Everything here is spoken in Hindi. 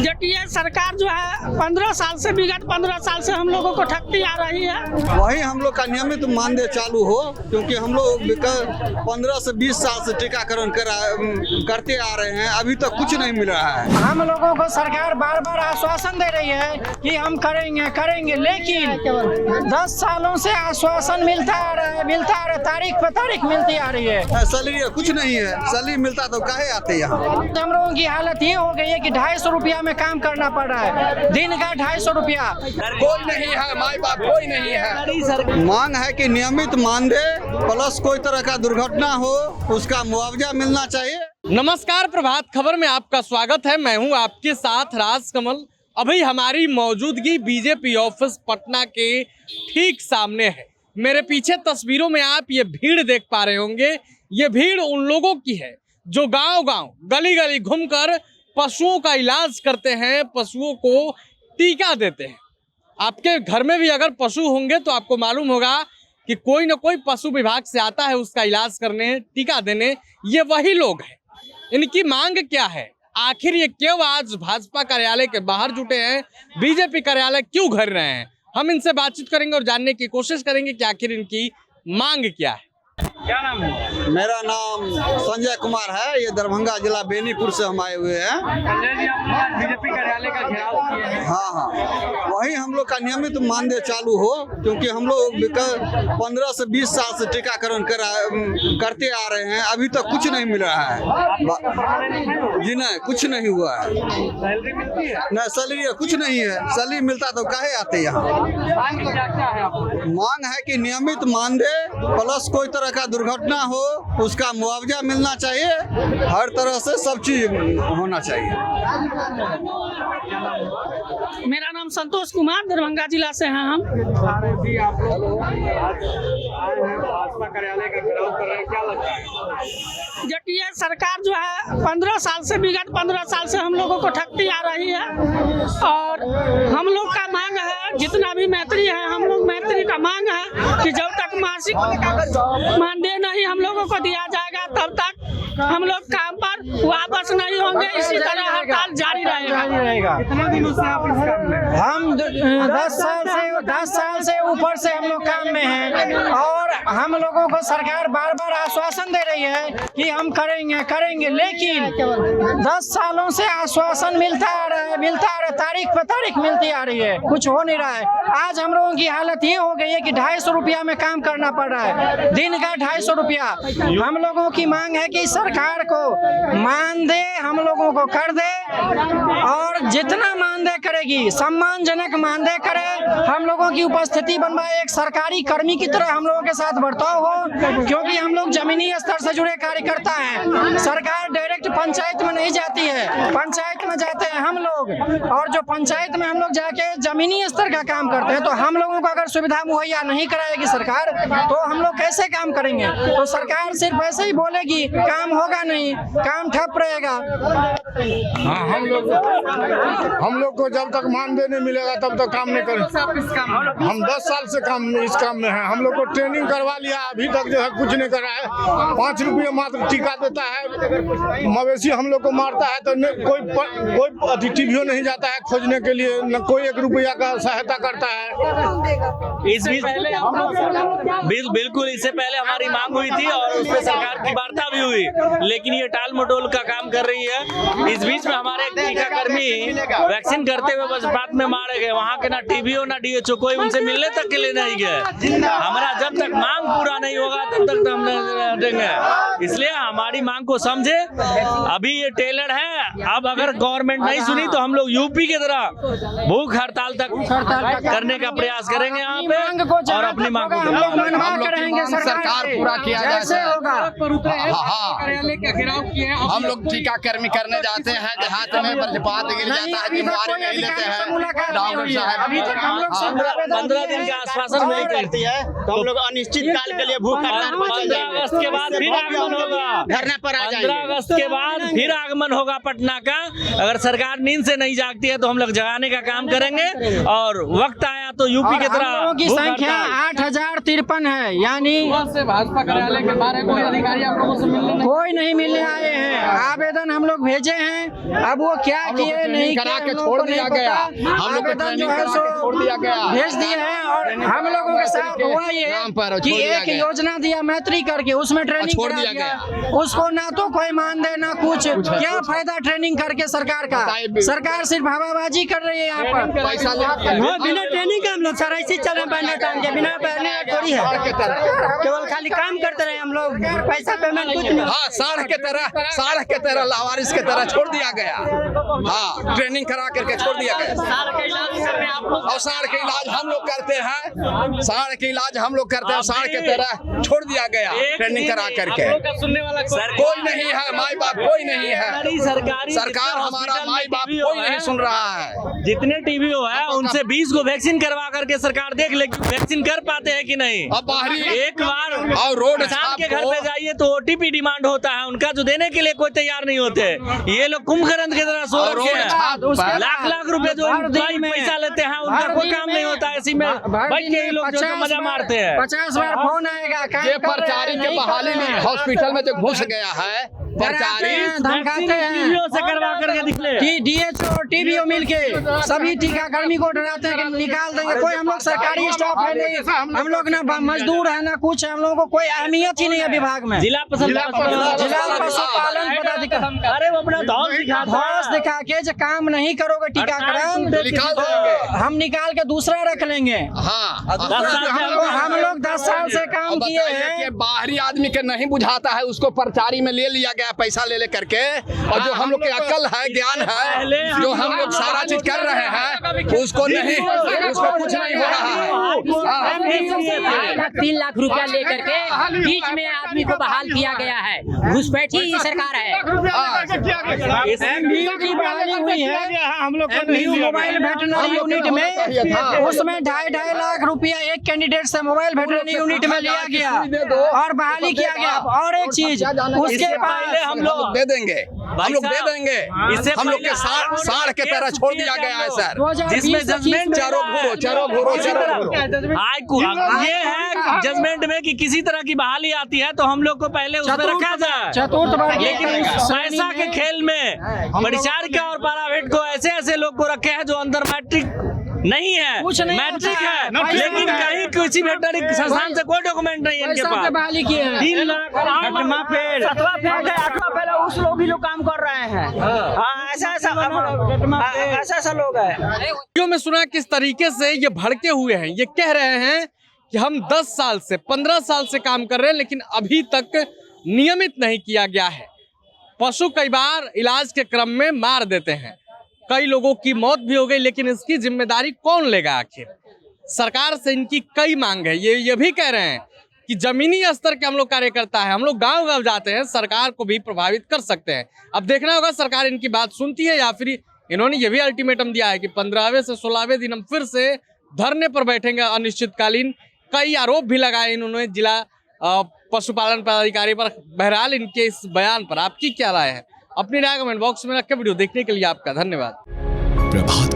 जटिया सरकार जो है 15 साल से विगत 15 साल से हम लोगों को ठगती आ रही है। वही हम लोग का नियमित मानदेय चालू हो, क्योंकि हम लोग 15 से 20 साल से टीकाकरण करते आ रहे हैं, अभी तक कुछ नहीं मिल रहा है। हम लोगों को सरकार बार बार आश्वासन दे रही है कि हम करेंगे, लेकिन 10 सालों से आश्वासन मिलता आ रहा है, तारीख पर तारीख मिलती आ रही है। सैलरी कुछ नहीं है, सैलरी मिलता तो काहे आते यहाँ। हम लोगों की हालत ये हो गई है कि 250 रुपया में काम करना पड़ रहा है, दिन का 250 रुपया। कोई नहीं है, माई बाप कोई नहीं है। मांग है कि नियमित मानदेय प्लस कोई तरह का दुर्घटना हो उसका मुआवजा मिलना चाहिए। नमस्कार, प्रभात खबर में आपका स्वागत है। मैं हूं आपके साथ राजकमल। अभी हमारी मौजूदगी बीजेपी ऑफिस पटना के ठीक सामने है। मेरे पीछे तस्वीरों में आप ये भीड़ देख पा रहे होंगे। ये भीड़ उन लोगों की है जो गांव-गांव, गली-गली घूमकर पशुओं का इलाज करते हैं, पशुओं को टीका देते हैं। आपके घर में भी अगर पशु होंगे तो आपको मालूम होगा कि कोई ना कोई पशु विभाग से आता है उसका इलाज करने, टीका देने। ये वही लोग हैं। इनकी मांग क्या है? आखिर ये क्यों आज भाजपा कार्यालय के बाहर जुटे हैं, बीजेपी कार्यालय क्यों घेर रहे हैं? हम इनसे बातचीत करेंगे और जानने की कोशिश करेंगे कि आखिर इनकी मांग क्या है। क्या नाम है? मेरा नाम संजय कुमार है। ये दरभंगा जिला बेनीपुर से हम आए हुए हैं। संजय जी, आप लोग बीजेपी कार्यालय का घेराव किए हैं। हाँ, वही हम लोग का नियमित मानदेय चालू हो, क्योंकि हम लोग 15 से 20 साल से टीकाकरण करते आ रहे हैं, अभी तक कुछ नहीं मिल रहा है। जी नहीं, कुछ नहीं हुआ है। सैलरी मिलती है? नहीं, सैलरी कुछ नहीं है, सैलरी मिलता तो काहे आते यहाँ। मांग क्या है आपको? मांग है कि नियमित मानदेय प्लस कोई तरह का दुर्घटना हो उसका मुआवजा मिलना चाहिए। हर तरह से सब चीज होना चाहिए। मेरा नाम संतोष कुमार, दरभंगा जिला से हैं हम। जी, आप लोग आज आए हैं भाजपा कार्यालय का घेराव कर रहे हैं, क्या लगता है? जटिया सरकार जो है 15 साल से विगत 15 साल से हम लोगों को ठगती आ रही है और हम लोग का मांग है, जितना भी मैत्री है, हम लोग मैत्री का मांग है कि जब तक मासिक मानदेय नहीं हम लोगों को दिया जाएगा तब तक हम लोग काम पर वापस नहीं होंगे। इसी तरह हड़ताल जारी रहेगा। कितने दिनों से आप इस काम में? हम 10 साल से ऊपर से हम लोग काम में हैं और हम लोगों को सरकार बार बार आश्वासन दे रही है कि हम करेंगे, लेकिन 10 सालों से आश्वासन मिलता आ रहा है, तारीख पर तारीख मिलती आ रही है, कुछ हो नहीं रहा है। आज हम लोगों की हालत ये हो गई है कि 250 रुपया में काम करना पड़ रहा है, दिन का 250 रुपया। हम लोगों की मांग है कि सरकार को मानदेय हम लोगों को कर दे और जितना मानदेय करेगी सम्मानजनक मानदेय करे, हम लोगों की उपस्थिति बनवाए, एक सरकारी कर्मी की तरह हम लोगों के साथ बर्ताव हो, क्योंकि हम लोग जमीनी स्तर से जुड़े कार्यकर्ता हैं। सरकार डायरेक्ट पंचायत में नहीं जाती है, पंचायत में जाते हैं हम लोग, और जो पंचायत में हम लोग जाके जमीनी स्तर का काम करते हैं, तो हम लोगों को अगर सुविधा मुहैया नहीं कराएगी सरकार तो हम लोग कैसे काम करेंगे? तो सरकार सिर्फ ऐसे ही बोलेगी, काम होगा नहीं, काम ठप रहेगा। हाँ, हम लोग को जब तक मानदेय नहीं मिलेगा तब तक काम नहीं करेंगे। हम 10 साल से इस काम में हैं। हम लोग को ट्रेनिंग करवा लिया, अभी तक जो है कुछ नहीं कर रहा है। 5 रुपये मात्र टीका देता है। मवेशी हम लोग को मारता है तो कोई टीवीओ नहीं जाता है खोजने के लिए, न कोई 1 रुपया का सहायता करता है। इस बीच बिल्कुल इससे पहले हमारी मांग हुई थी और उस पर सरकार की वार्ता भी हुई, लेकिन ये टाल मटोल का काम कर रही है। इस बीच में हमारे एक टीकाकर्मी वैक्सीन करते हुए वज्रपात में मारे गए। वहाँ के ना टीबीओ ना डीएचओ कोई उनसे मिलने तक के लिए नहीं गए। हमारा जब तक मांग पूरा नहीं होगा तब तक तो हम नहीं देंगे। इसलिए हमारी मांग को समझे। अभी ये टेलर है, अब अगर गवर्नमेंट नहीं सुनी तो हम लोग यूपी की तरह भूख हड़ताल तक करने का प्रयास करेंगे यहाँ पे और अपनी मांग को सरकार पूरा किया जाए। कार्यालय का घेराव किया है। हम लोग टीकाकर्मी करने जाते हैं, देहात में वज्रपात गिर जाता है, बीमारी कोई नहीं लेते अधिकारी से हैं। मुलाकात नहीं डॉक्टर हुई है। साहब अभी तक हम लोग सिर्फ 15 दिन का आश्वासन मिल करती है तो हम लोग अनिश्चित काल के लिए भूख हड़ताल पर चल 15 जाएंगे। अगस्त के बाद फिर आगमन होगा। धरने पर आ 15 जाएंगे। अगस्त के बाद फिर आगमन होगा पटना का। अगर सरकार नींद से नहीं जागती है तो हम लोग जगाने का काम करेंगे और वक्त आया तो यूपी और की हम तरह लोगों की भूख संख्या हड़ताल। 8053 है, यानी से भाजपा कार्यालय के बारे में कोई अधिकारी आप लोगों से मिलने नहीं कोई नहीं मिलने आए हैं। आवेदन हम लोग भेजे हैं, अब वो क्या किए नहीं किए हम लोग को नहीं पता। आवेदन जो है सो भेज दिए हैं और हम लोगों के साथ हुआ ये कि एक योजना दिया मैत्री करके, उसमें ट्रेनिंग छोड़ करा दिया गया। उसको ना तो कोई मान दे ना कुछ। क्या फायदा ट्रेनिंग करके सरकार का? सरकार सिर्फ हवाबाजी कर रही है यहाँ पर। पैसा बिना ट्रेनिंग का हम लोग सर ऐसे चल रहे हैं बैनर टांग के, बिना बैनर थोड़ी है, केवल खाली काम करते रहे हम लोग, पैसा पेमेंट कुछ नहीं। हाँ, साढ़ के तरह लावारिस के तरह छोड़ दिया गया। हाँ, ट्रेनिंग करा करके छोड़ दिया गया। और साढ़ के इलाज हम लोग करते हैं, साढ़ के इलाज हम लोग करते हैं, साढ़ के तरह छोड़ दिया गया ट्रेनिंग करा करके। सुनने वाला कोई नहीं है, माई बाप कोई नहीं है, सरकारी सरकार हमारा माई बाप कोई नहीं सुन रहा है। जितने टीवी हो है उनसे 20 को वैक्सीन करवा करके सरकार देख ले कि वैक्सीन कर पाते हैं कि नहीं। अब बाहरी एक बार और रोड किसान के घर छाप पे जाइए तो ओटीपी डिमांड होता है उनका, जो देने के लिए कोई तैयार नहीं होते। ये लोग कुंभकर्ण की तरह सो और रखे रोड छाप हैं, लाख लाख रुपए जो पैसा लेते हैं उनका कोई काम नहीं होता है। इसी में बैठ के ये लोग जो मजा मारते हैं। 50 बार फोन आएगा, काम ये कर रहे हैं, प्रचारी के नहीं बहाली कर रहे में हैं। हॉस्पिटल में जो घुस गया है प्रचारी, धमकाते हैं टीवीओ से करवा करके दिखले। DHO और TBO मिलके सभी टीकाकर्मी को डराते हैं कि निकाल देंगे। कोई हम लोग सरकारी स्टाफ है नहीं, हम लोग ना मजदूर है ना कुछ है, हम लोगों को कोई अहमियत ही नहीं है विभाग में। जिला जिला पशुपालन पदाधिकारी, अरे वो अपना धौस दिखाता धौस दिखा के जो काम नहीं करोगे टीकाकरण निकाल तो देंगे। हम निकाल के दूसरा रख लेंगे। हाँ, हम लोग 10 साल से काम और किए बताइए कि हैं। बाहरी आदमी के नहीं बुझाता है, उसको प्रचारी में ले लिया गया पैसा ले करके। और जो हम लोग की अकल है, ज्ञान है, जो हम लोग सारा चीज कर रहे हैं, उसको नहीं, उसको कुछ नहीं हो रहा है। 3 लाख रुपया लेकर के बीच में आदमी को बहाल किया गया है। घुसपैठी सरकार है। MBU की बहाली हुई है, हम लोग MBU मोबाइल वेटरनरी यूनिट में, उसमें 2.5 लाख रुपया एक कैंडिडेट से मोबाइल वेटरनरी यूनिट में लिया गया और बहाली किया गया। और एक चीज, उसके पहले हम लोग दे देंगे, हम लोग दे देंगे। इससे हम लोग के साढ़ के तरह छोड़ दिया गया है सर, जिसमें जजमेंट चारों घूरो। ये है जजमेंट में कि किसी तरह की बहाली आती है तो हम लोग को पहले उसमें रखा जाए। चतुर्थ वर्ग लेकिन पैसा के खेल में परिचारिका और प्राइवेट को ऐसे लोग को रखे हैं जो अंदर मैट्रिक नहीं है, कुछ नहीं मैट्रिक होता है। है, लेकिन कहीं किसी वेटरनरी संस्थान से कोई डॉक्यूमेंट नहीं है इनके पैसा पे पास। बहाली किए हैं। 3 लाख 8वां फेल 7वां फेल है, 8वां फेल है, उस लोग भी लोग काम कर रहे हैं। हाँ, ऐसा लोग है। वीडियो में सुना किस तरीके से ये भड़के हुए हैं। ये कह रहे हैं कि हम 10 साल से 15 साल से काम कर रहे हैं लेकिन अभी तक नियमित नहीं किया गया है। पशु कई बार इलाज के क्रम में मार देते हैं, कई लोगों की मौत भी हो गई, लेकिन इसकी जिम्मेदारी कौन लेगा आखिर? सरकार से इनकी कई मांग है। ये भी कह रहे हैं कि जमीनी स्तर के हम लोग कार्यकर्ता है, हम लोग गांव-गांव जाते हैं, सरकार को भी प्रभावित कर सकते हैं। अब देखना होगा सरकार इनकी बात सुनती है या फिर इन्होंने ये भी अल्टीमेटम दिया है कि 15वें से 16वें दिन हम फिर से धरने पर बैठेंगे अनिश्चितकालीन। कई आरोप भी लगाए इन्होंने जिला पशुपालन पदाधिकारी पर। बहरहाल इनके इस बयान पर आपकी क्या राय है? अपनी राय कमेंट बॉक्स में रख के वीडियो देखने के लिए आपका धन्यवाद। प्रभात